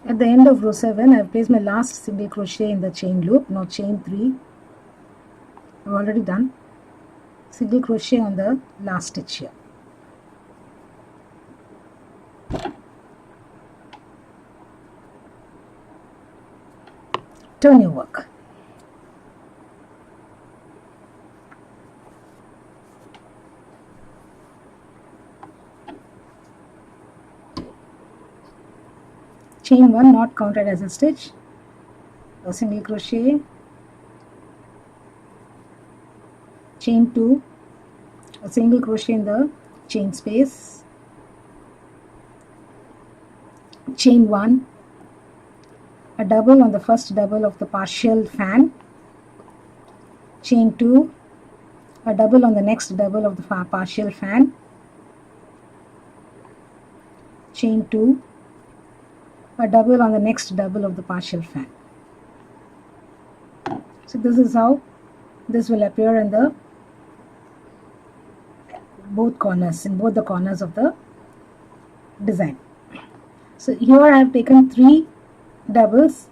At the end of row 7, I have placed my last single crochet in the chain loop. Now chain 3, I have already done single crochet on the last stitch here. Turn your work. Chain 1 not counted as a stitch, a single crochet, chain 2, a single crochet in the chain space, chain 1, a double on the first double of the partial fan, chain 2, a double on the next double of the partial fan, chain 2, a double on the next double of the partial fan. So this is how this will appear in the both corners, in both the corners of the design. So here I have taken 3 doubles.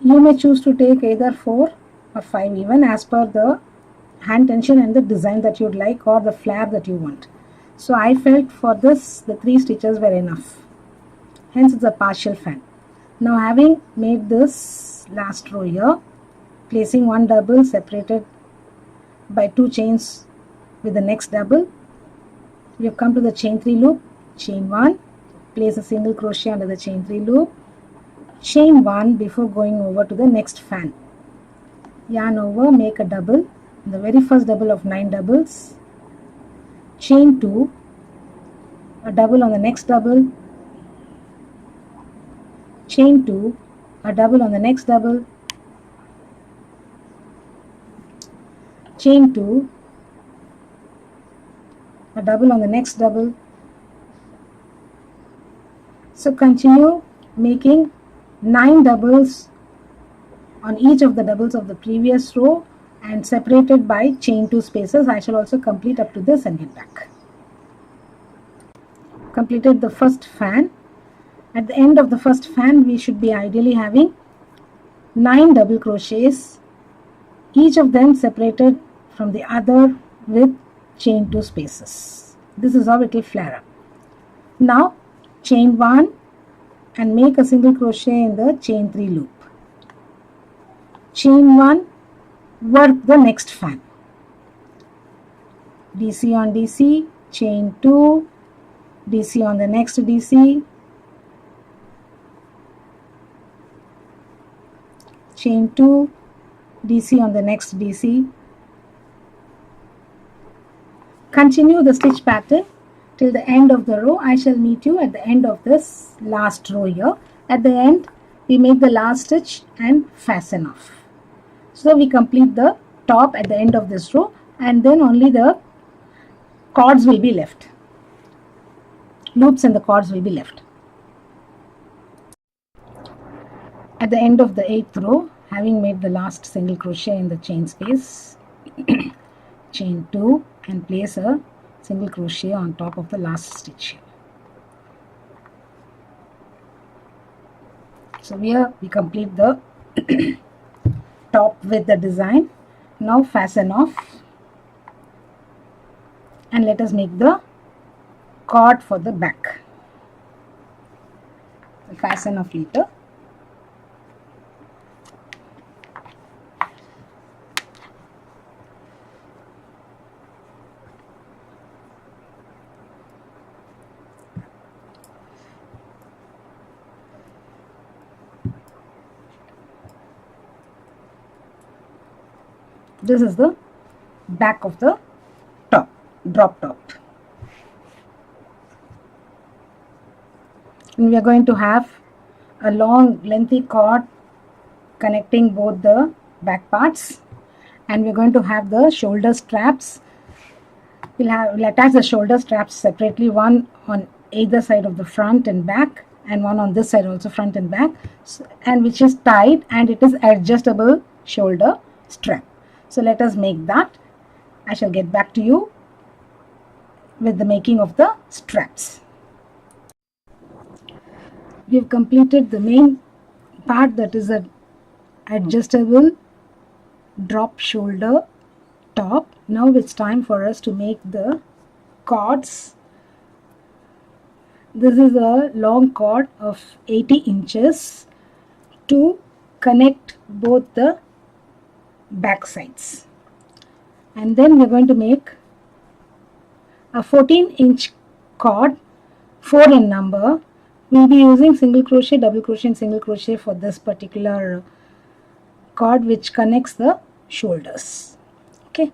You may choose to take either 4 or 5 even, as per the hand tension and the design that you would like, or the flare that you want. So I felt for this the 3 stitches were enough. Hence it's a partial fan. Now having made this last row here, placing 1 double separated by 2 chains with the next double, we have come to the chain 3 loop, chain 1, place a single crochet under the chain 3 loop, chain 1 before going over to the next fan, yarn over, make a double, the very first double of 9 doubles, chain 2, a double on the next double, chain 2, a double on the next double, chain 2, a double on the next double. So continue making 9 doubles on each of the doubles of the previous row and separated by chain 2 spaces. I shall also complete up to this and get back. Completed the first fan. At the end of the first fan, we should be ideally having 9 double crochets, each of them separated from the other with chain 2 spaces. This is how it will flare up. Now chain 1 and make a single crochet in the chain 3 loop. Chain 1, work the next fan. DC on DC, chain 2, DC on the next DC, chain 2, DC on the next DC. Continue the stitch pattern till the end of the row. I shall meet you at the end of this last row here. At the end, we make the last stitch and fasten off. So we complete the top at the end of this row, and then only the cords will be left. Loops and the cords will be left. At the end of the 8th row, having made the last single crochet in the chain space, chain 2 and place a single crochet on top of the last stitch. So here we complete the top with the design. Now fasten off and let us make the cord for the back. So fasten off later. This is the back of the top, drop top. And we are going to have a long lengthy cord connecting both the back parts, and we are going to have the shoulder straps. We'll attach the shoulder straps separately, one on either side of the front and back, and one on this side also, front and back, and which is tied, and it is adjustable shoulder strap. So let us make that. I shall get back to you with the making of the straps. we have completed the main part, that is an adjustable drop shoulder top. Now it's time for us to make the cords. This is a long cord of 80 inches to connect both the back sides, and then we're going to make a 14-inch cord, 4 in number. We'll be using single crochet, double crochet and single crochet for this particular cord which connects the shoulders. Okay,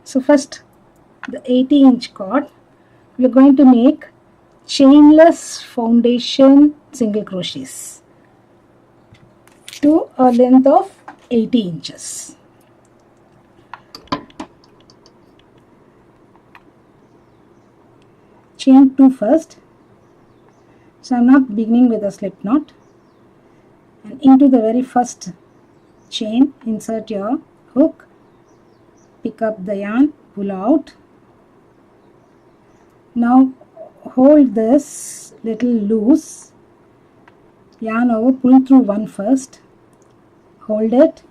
so first the 80-inch cord, we're going to make chainless foundation single crochets to a length of 80 inches. Chain 2 first. So I'm not beginning with a slip knot, and into the very first chain insert your hook, pick up the yarn, pull out. Now hold this little loose, yarn over, pull through one first, hold it,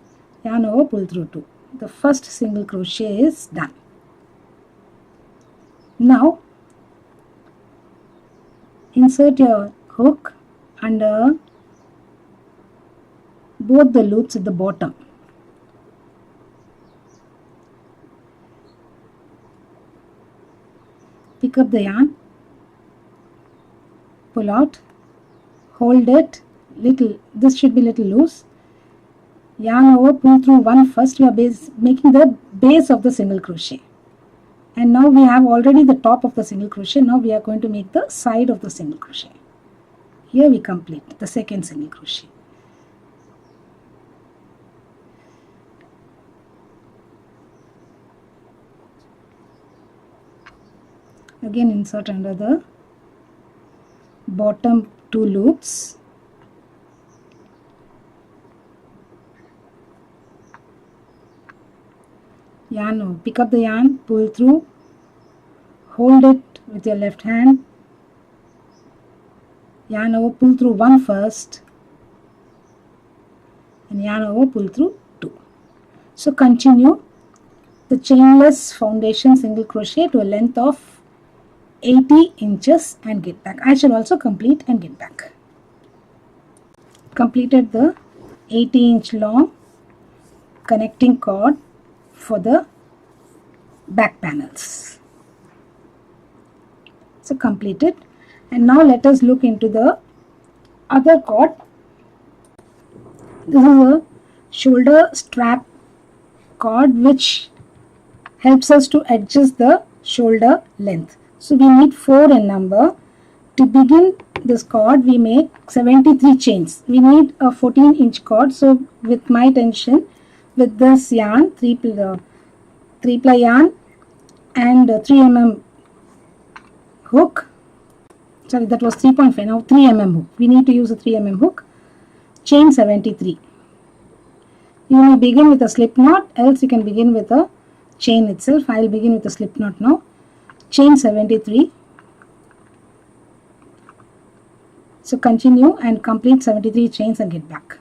yarn over, pull through two. The first single crochet is done. Now insert your hook under both the loops at the bottom. Pick up the yarn, pull out, hold it little, this should be little loose, yarn over, pull through one first. We are making the base of the single crochet, and now we have already the top of the single crochet. Now we are going to make the side of the single crochet. Here we complete the second single crochet. Again insert under the bottom two loops, yarn over, pick up the yarn, pull through, hold it with your left hand, yarn over, pull through one first, and yarn over, pull through two. So continue the chainless foundation single crochet to a length of 80 inches and get back. I shall also complete and get back. Completed the 80-inch long connecting cord for the back panels. So completed, and now let us look into the other cord. This is a shoulder strap cord which helps us to adjust the shoulder length. So we need 4 in number. To begin this cord we make 73 chains. We need a 14-inch cord. So with my tension, with this yarn, 3-ply yarn and 3 mm hook, sorry, that was 3.5, now 3 mm hook. We need to use a 3 mm hook. Chain 73. You may begin with a slip knot, else you can begin with a chain itself. I will begin with a slip knot now. Chain 73. So continue and complete 73 chains and get back.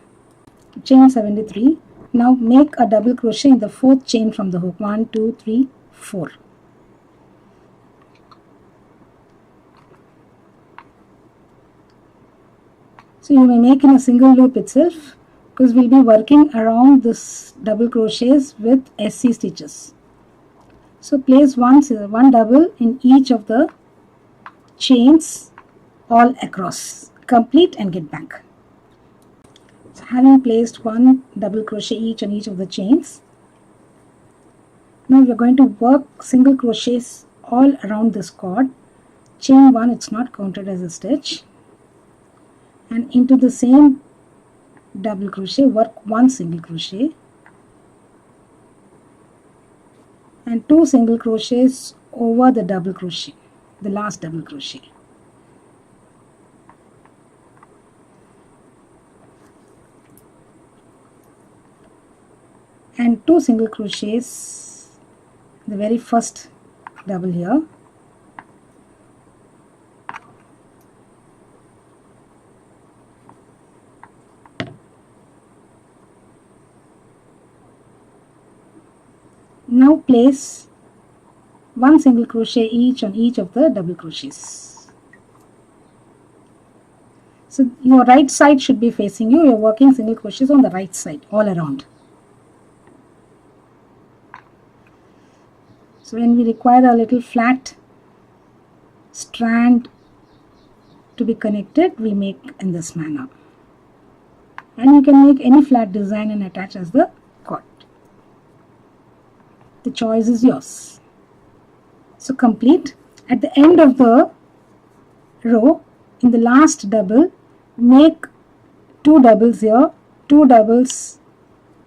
Chain 73. Now make a double crochet in the 4th chain from the hook. 1, 2, 3, 4. So you may make in a single loop itself, because we will be working around this double crochets with SC stitches. So place one double in each of the chains all across. Complete and get back. So having placed one double crochet each on each of the chains, now we are going to work single crochets all around this cord. Chain 1, it's not counted as a stitch, and into the same double crochet work 1 single crochet and 2 single crochets over the double crochet, the last double crochet. And 2 single crochets, the very first double here, Now place one single crochet each on each of the double crochets. So your right side should be facing you. You're working single crochets on the right side all around. So when we require a little flat strand to be connected, we make in this manner. And you can make any flat design and attach as the cord. The choice is yours. So complete. At the end of the row, in the last double, make 2 doubles here, 2 doubles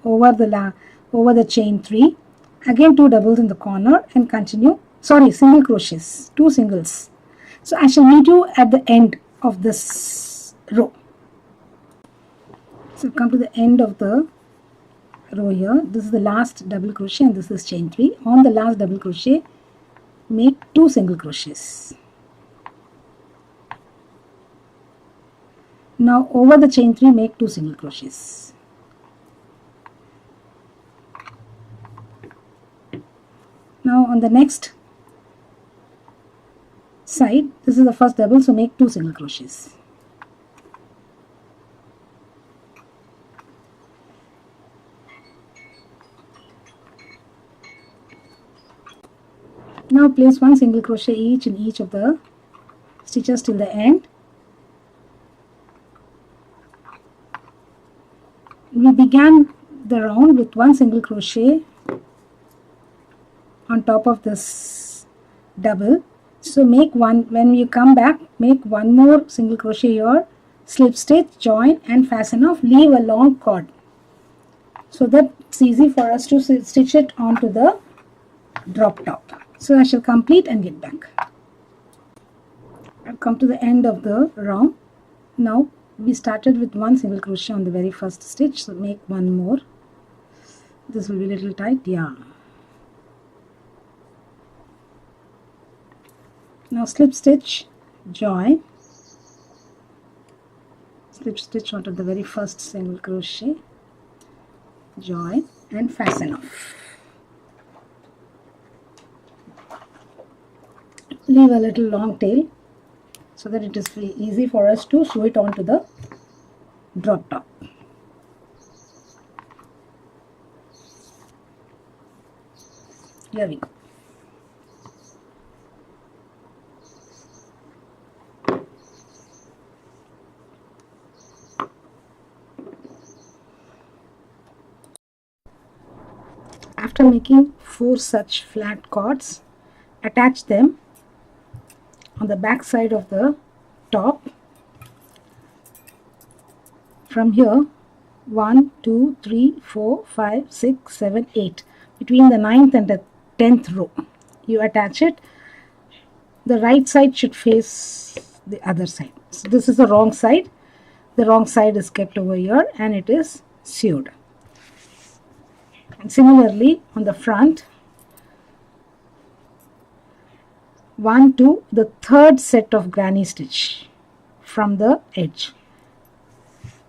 over the chain 3, again 2 doubles in the corner, and continue. Sorry, single crochets, 2 singles. So I shall meet you at the end of this row. So come to the end of the row here. This is the last double crochet and this is chain 3. On the last double crochet, make 2 single crochets. Now over the chain 3, make 2 single crochets. Now on the next side, this is the first double, so make 2 single crochets. Now place 1 single crochet each in each of the stitches till the end. We began the round with 1 single crochet on top of this double. So make one, when you come back, make 1 more single crochet here, slip stitch, join and fasten off, leave a long cord so that it's easy for us to stitch it onto the drop top. So I shall complete and get back. I've come to the end of the round. Now we started with 1 single crochet on the very first stitch, so make 1 more. This will be a little tight, yeah. Now slip stitch, join, slip stitch onto the very first single crochet, join and fasten off. Leave a little long tail so that it is easy for us to sew it onto the drop top. Here we go. After making 4 such flat cords, attach them on the back side of the top. From here, 1, 2, 3, 4, 5, 6, 7, 8. Between the 9th and the 10th row, you attach it. The right side should face the other side. So this is the wrong side. The wrong side is kept over here and it is sewed. And similarly on the front, 1 to the 3rd set of granny stitch from the edge,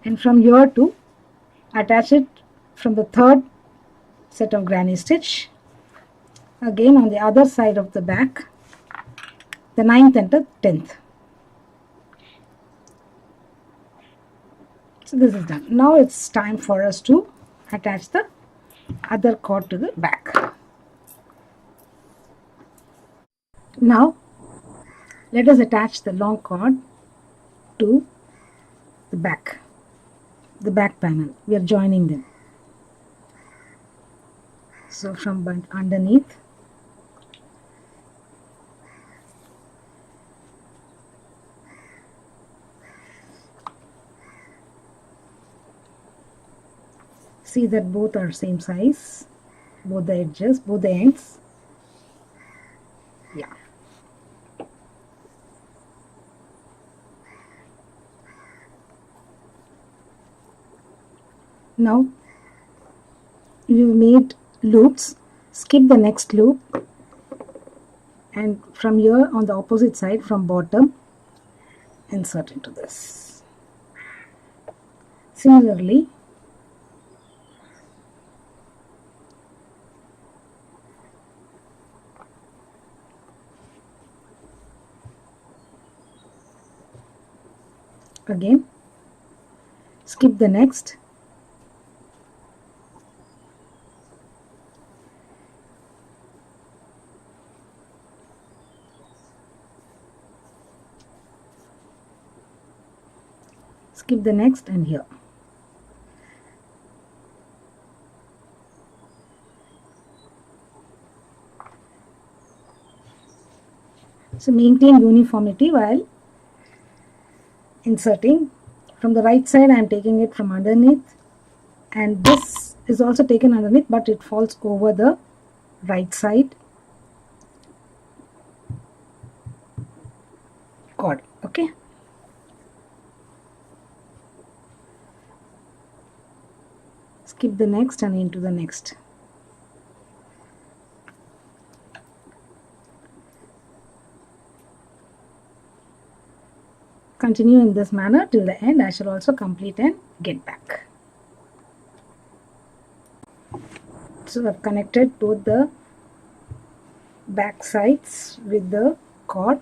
and from here to attach it from the 3rd set of granny stitch, again on the other side of the back, the 9th and the 10th. So this is done. Now it's time for us to attach the other cord to the back. Now let us attach the long cord to the back panel. We are joining them. So from underneath, see that both are same size, both the edges, both the ends. Yeah. Now you've made loops, skip the next loop and from here on the opposite side from bottom insert into this. Similarly again, skip the next, skip the next, and here. So maintain uniformity while inserting. From the right side I am taking it from underneath, and this is also taken underneath, but it falls over the right side cord. Okay, skip the next and into the next. Continue in this manner till the end. I shall also complete and get back. So I've connected both the back sides with the cord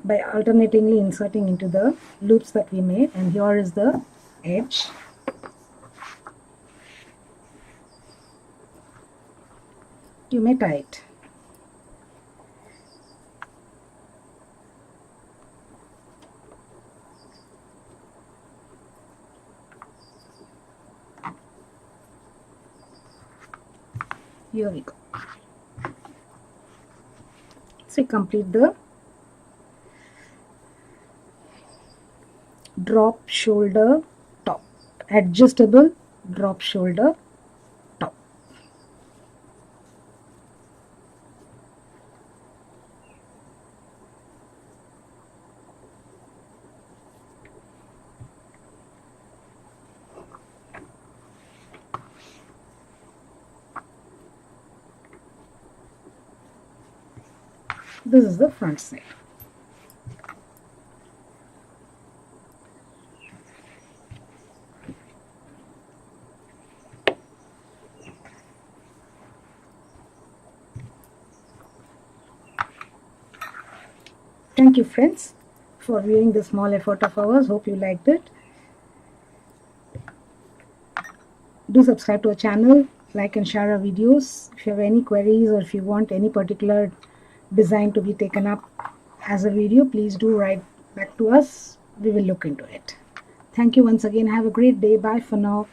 by alternatingly inserting into the loops that we made, and here is the edge. You may tie it. Here we go. So complete the drop shoulder top, adjustable drop shoulder top. This is the front side. Thank you friends for viewing this small effort of ours. Hope you liked it. Do subscribe to our channel, like and share our videos. If you have any queries or if you want any particular design to be taken up as a video, please do write back to us. We will look into it. Thank you once again. Have a great day. Bye for now.